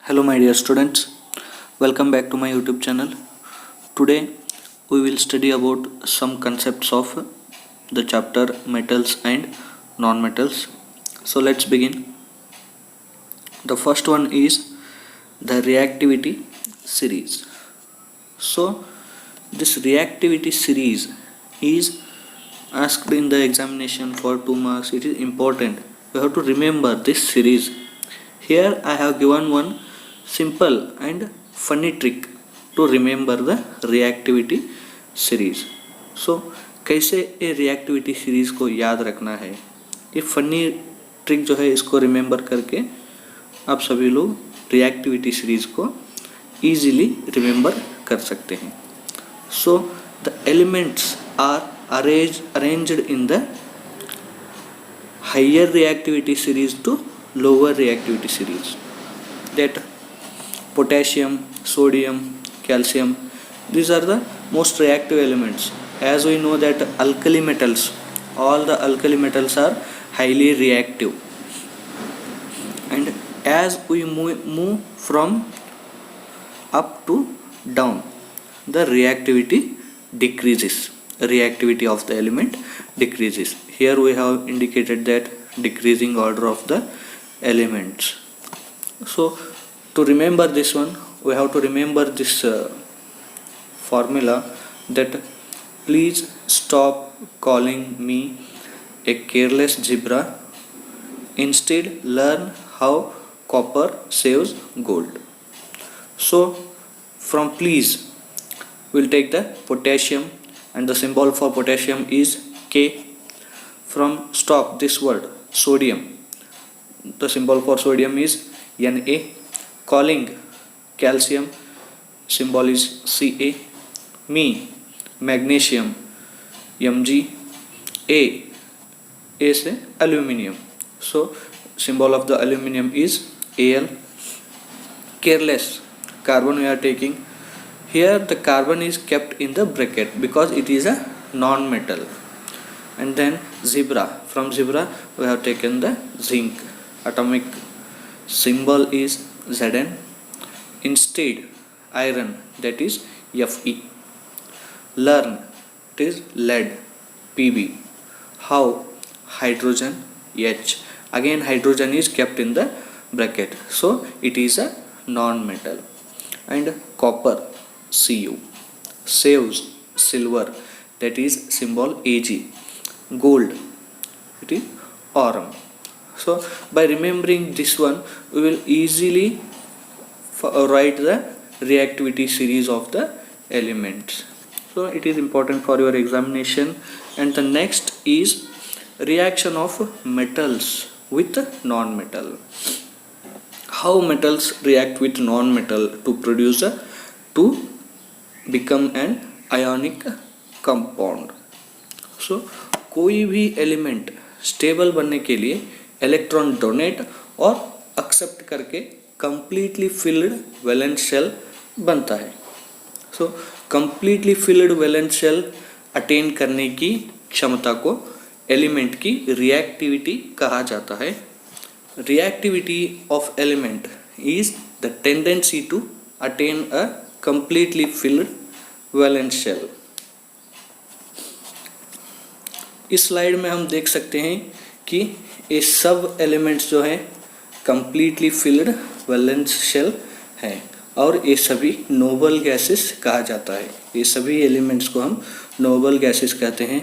Hello my dear students, welcome back to my YouTube channel. Today we will study about some concepts of the chapter metals and non-metals. So let's begin. The first one is the reactivity series. So this reactivity series is asked in the examination for 2 marks. It is important. You have to remember this series. Here I have given one simple and funny trick to remember the reactivity series. So कैसे ये reactivity series को याद रखना है, ये funny trick जो है इसको रिमेंबर करके आप सभी लोग reactivity series को easily रिमेंबर कर सकते हैं. So the elements are arranged in the higher reactivity series to lower reactivity series. That potassium, sodium, calcium, these are the most reactive elements. As we know that alkali metals, all the alkali metals are highly reactive, and as we move from up to down, the reactivity decreases. Reactivity of the element decreases. Here we have indicated that decreasing order of the elements. So to remember this one, we have to remember this formula, that please stop calling me a careless zebra, instead learn how copper saves gold. So from please we'll take the potassium, and the symbol for potassium is K. From stop, this word sodium, the symbol for sodium is Na. Calling, calcium, symbol is Ca. Me, magnesium, Mg. A से aluminium, so symbol of the aluminium is Al. Careless, carbon we are taking. Here the carbon is kept in the bracket because it is a non-metal. And then zebra, from zebra we have taken the zinc. Atomic symbol is Zn. Instead iron, that is Fe. Learn, it is lead, Pb. How, hydrogen, H. Again hydrogen is kept in the bracket, so it is a non-metal. And copper, Cu. Saves, silver, that is symbol Ag. Gold, it is aurum. So by remembering this one, we will easily write the reactivity series of the elements. So it is important for your examination. And the next is reaction of metals with non-metal. How metals react with non-metal to become an ionic compound. So कोई भी element stable बनने के लिए electron donate और accept करके completely filled valence shell बनता है. So completely filled valence shell attain करने की क्षमता को एलिमेंट की रिएक्टिविटी कहा जाता है. Reactivity of element is the tendency to attain a completely filled valence shell. इस स्लाइड में हम देख सकते हैं कि ये सब एलिमेंट्स जो हैं कंप्लीटली फिल्ड वैलेंस शेल हैं, और ये सभी नोबल गैसेस कहा जाता है. ये सभी एलिमेंट्स को हम नोबल गैसेस कहते हैं.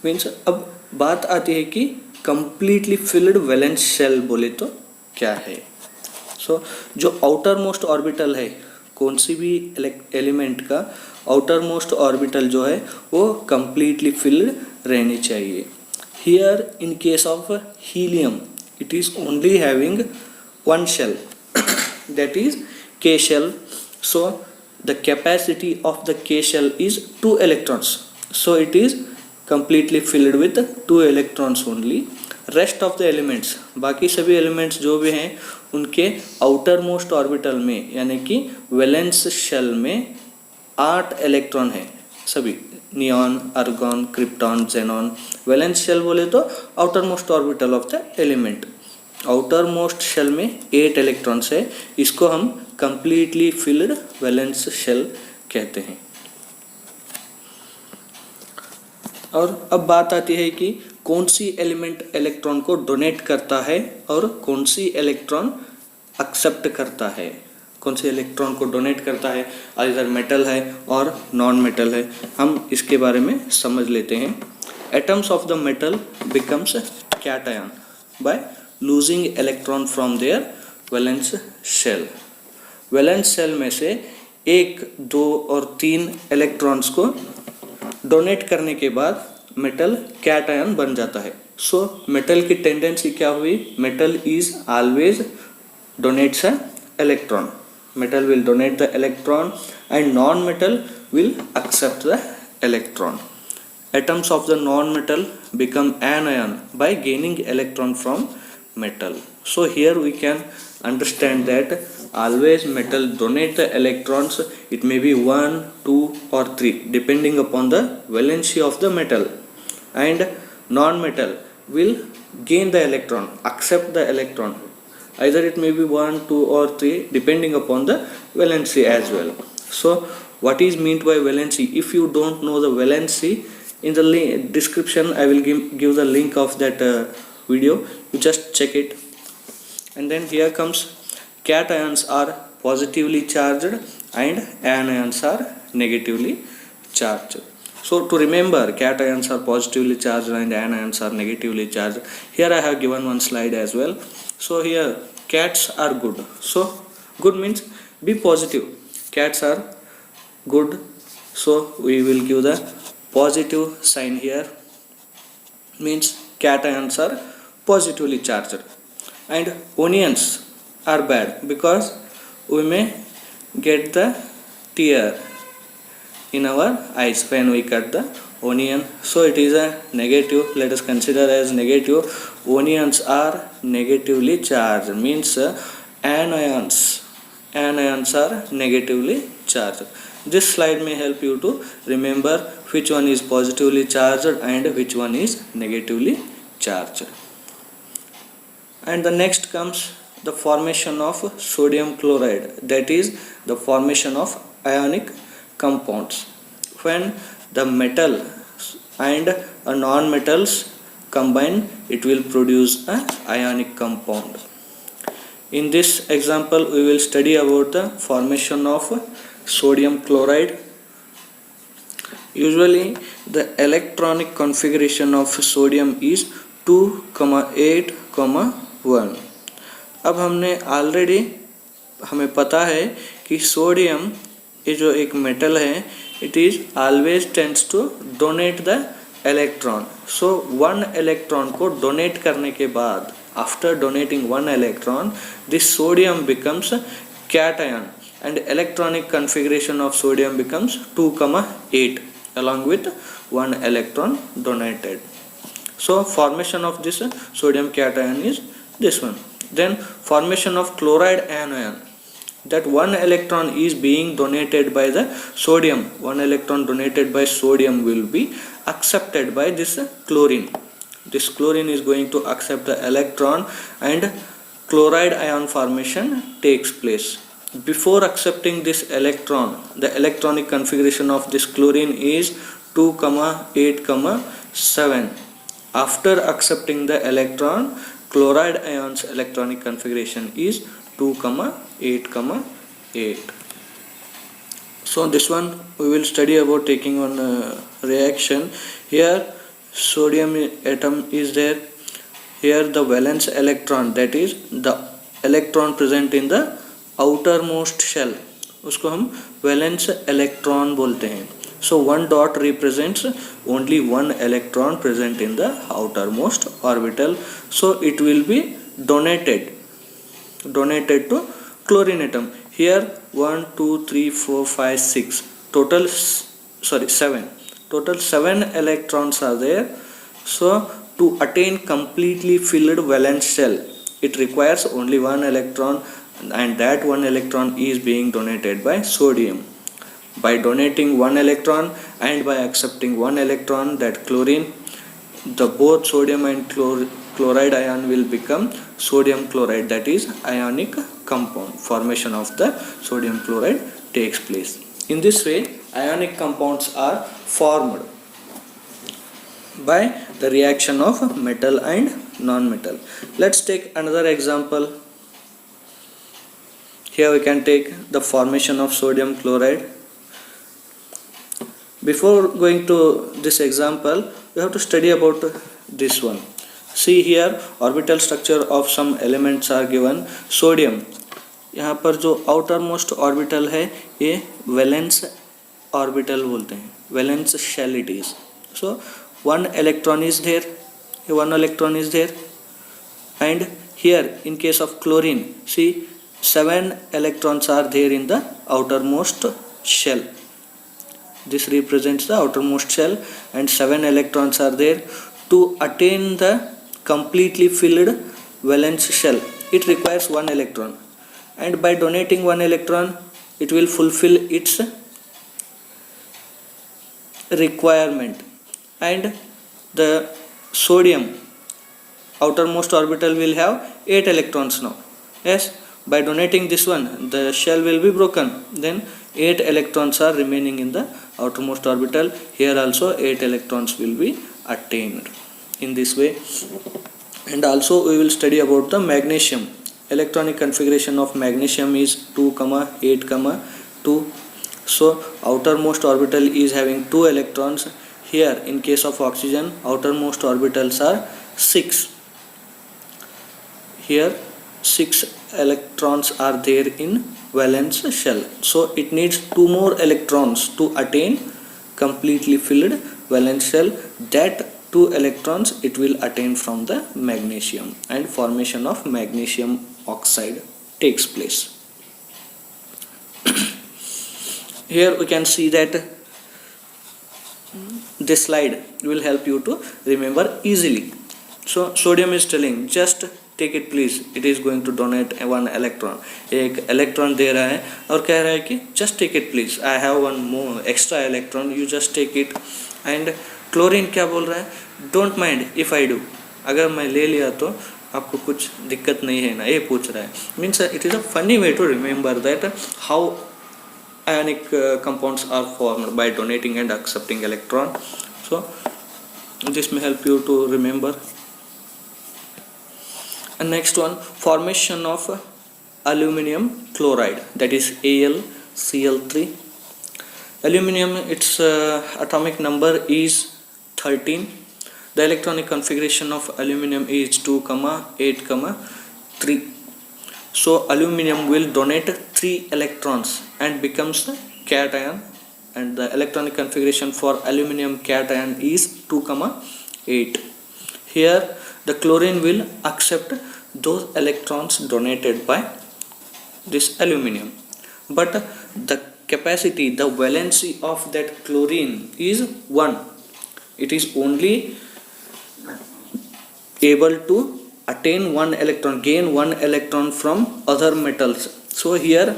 मीन्स अब बात आती है कि कंप्लीटली फिल्ड वैलेंस शेल बोले तो क्या है. सो जो आउटर मोस्ट ऑर्बिटल है, कौन सी भी एलिमेंट का आउटर मोस्ट ऑर्बिटल जो है वो कंप्लीटली फिल्ड रहनी चाहिए. Here in case of helium it is only having one shell, that is K shell. So the capacity of the K shell is 2 electrons, so it is completely filled with 2 electrons only. Rest of the elements, बाकी सभी elements जो भी हैं उनके outer most orbital में यानी कि valence shell में 8 इलेक्ट्रॉन है. सभी neon, argon, krypton, xenon. Valence shell बोले तो outer most orbital of the element. Outer most shell में 8 इलेक्ट्रॉन्स है, इसको हम कंप्लीटली फिल्ड वैलेंस शेल कहते हैं। और अब बात आती है कि कौन सी एलिमेंट इलेक्ट्रॉन को डोनेट करता है और कौन सी इलेक्ट्रॉन एक्सेप्ट करता है। कौन से इलेक्ट्रॉन को डोनेट करता है, इधर मेटल है और नॉन मेटल है, हम इसके बारे में समझ लेते हैं। Atoms of the metal becomes cation by losing electron from their valence shell. Valence shell में से 1, 2 और 3 इलेक्ट्रॉन्स को डोनेट करने के बाद मेटल कैटायन बन जाता है। सो मेटल की टेंडेंसी क्या हुई, metal is always donates a electron, metal will donate the electron and non-metal will accept the electron. Atoms of the non-metal become anion by gaining electron from metal. So here we can understand that always metal donate the electrons, it may be 1, 2 or 3 depending upon the valency of the metal, and non-metal will gain the electron, accept the electron. Either it may be 1, 2 or 3 depending upon the valency as well. So what is meant by valency? If you don't know the valency, in the description I will give the link of that video, you just check it. And then here comes cations are positively charged and anions are negatively charged. So to remember, cations are positively charged and anions are negatively charged, here I have given one slide as well. So here cats are good, so good means be positive, cats are good, so we will give the positive sign here, means cations are positively charged. And onions are bad because we may get the tear in our eyes when we cut the onion, so it is a negative, let us consider as negative. Onions are negatively charged, means anions are negatively charged. This slide may help you to remember which one is positively charged and which one is negatively charged. And the next comes the formation of sodium chloride, that is the formation of ionic compounds. When the metal and a non-metals combine, it will produce a ionic compound. In this example we will study about the formation of sodium chloride. Usually the electronic configuration of sodium is 2,8,1. अब हमने already हमें पता है कि sodium ये जो एक metal है, it is always tends to donate the electron. So one electron को donate करने के बाद, after donating one electron, this sodium becomes cation and electronic configuration of sodium becomes 2,8 along with one electron donated. So formation of this sodium cation is this one. Then formation of chloride anion, that one electron is being donated by the sodium, one electron donated by sodium will be accepted by this chlorine. This chlorine is going to accept the electron and chloride ion formation takes place. Before accepting this electron, the electronic configuration of this chlorine is 2,8,7. After accepting the electron, chloride ion's electronic configuration is 2,8,8. So this one we will study about taking one reaction. Here sodium atom is there. Here the valence electron, that is the electron present in the outermost shell, उसको हम valence electron बोलते हैं. So one dot represents only one electron present in the outermost orbital. So it will be donated to chlorine atom. Here 1, 2, 3, 4, 5, 6 total, 7. Total 7 electrons are there. So to attain completely filled valence shell, it requires only one electron, and that one electron is being donated by sodium. By donating one electron and by accepting one electron, that chlorine, the both sodium and chloride ion will become sodium chloride, that is ionic compound. Formation of the sodium chloride takes place. In this way, ionic compounds are formed by the reaction of metal and non-metal. Let's take another example. Here we can take the formation of sodium chloride. Before going to this example, we have to study about this one. See here, orbital structure of some elements are given. Sodium, यहाँ पर जो outer most orbital है ये valence orbital बोलते हैं, valence shell it is. So one electron is there, one electron is there, and here in case of chlorine, see 7 electrons are there in the outermost shell. This represents the outermost shell, and 7 electrons are there. To attain the completely filled valence shell, it requires 1 electron, and by donating 1 electron it will fulfill its requirement. And the sodium outermost orbital will have 8 electrons now. Yes, by donating this one the shell will be broken, then 8 electrons are remaining in the outermost orbital. Here also 8 electrons will be attained in this way. And also we will study about the magnesium. Electronic configuration of magnesium is 2, 8, 2. So outermost orbital is having 2 electrons. Here in case of oxygen, outermost orbitals are 6. Here 6 electrons are there in valence shell. So it needs 2 more electrons to attain completely filled valence shell. That 2 electrons it will attain from the magnesium, and formation of magnesium oxide takes place. Here we can see that this slide will help you to remember easily. So sodium is telling just take it please, it is going to donate 1 electron. एक electron दे रहा है और कह रहा है कि just take it please, I have 1 more extra electron, you just take it. And chlorine क्या बोल रहा है, don't mind if I do, अगर मैं ले लिया तो आपको कुछ दिक्कत नहीं है ना, ये पूछ रहा है. Means it is a funny way to remember that how ionic compounds are formed by donating and accepting electron. So this may help you to remember. And next one, formation of aluminum chloride, that is AlCl3. Aluminum, its atomic number is 13. The electronic configuration of aluminum is 2, 8, 3. So aluminum will donate 3 electrons and becomes the cation, and the electronic configuration for aluminum cation is 2, 8. Here the chlorine will accept those electrons donated by this aluminum, but the capacity, the valency of that chlorine is 1. It is only able to attain 1 electron, gain 1 electron from other metals. So here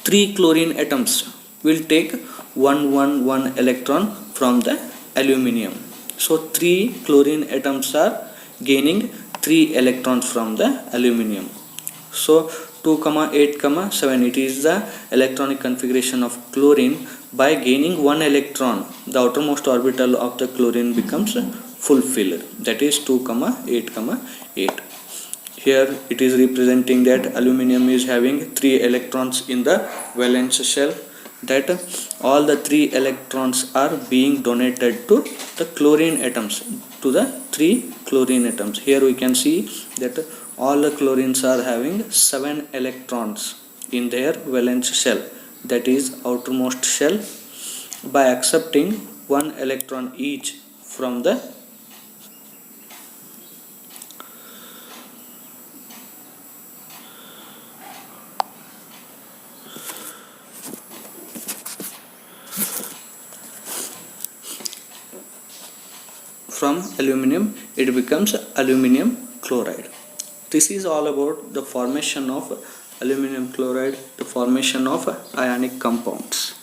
3 chlorine atoms will take 1 electron from the aluminum. So 3 chlorine atoms are gaining 3 electrons from the aluminum. So 2, 8, 7, it is the electronic configuration of chlorine. By gaining 1 electron, the outermost orbital of the chlorine becomes fulfilled, that is 2, 8, 8. Here it is representing that aluminum is having 3 electrons in the valence shell, that all the 3 electrons are being donated to the chlorine atoms, to the 3 chlorine atoms. Here we can see that all the chlorines are having 7 electrons in their valence shell, that is outermost shell. By accepting 1 electron each from the aluminum, it becomes aluminum chloride. This is all about the formation of aluminum chloride, the formation of ionic compounds.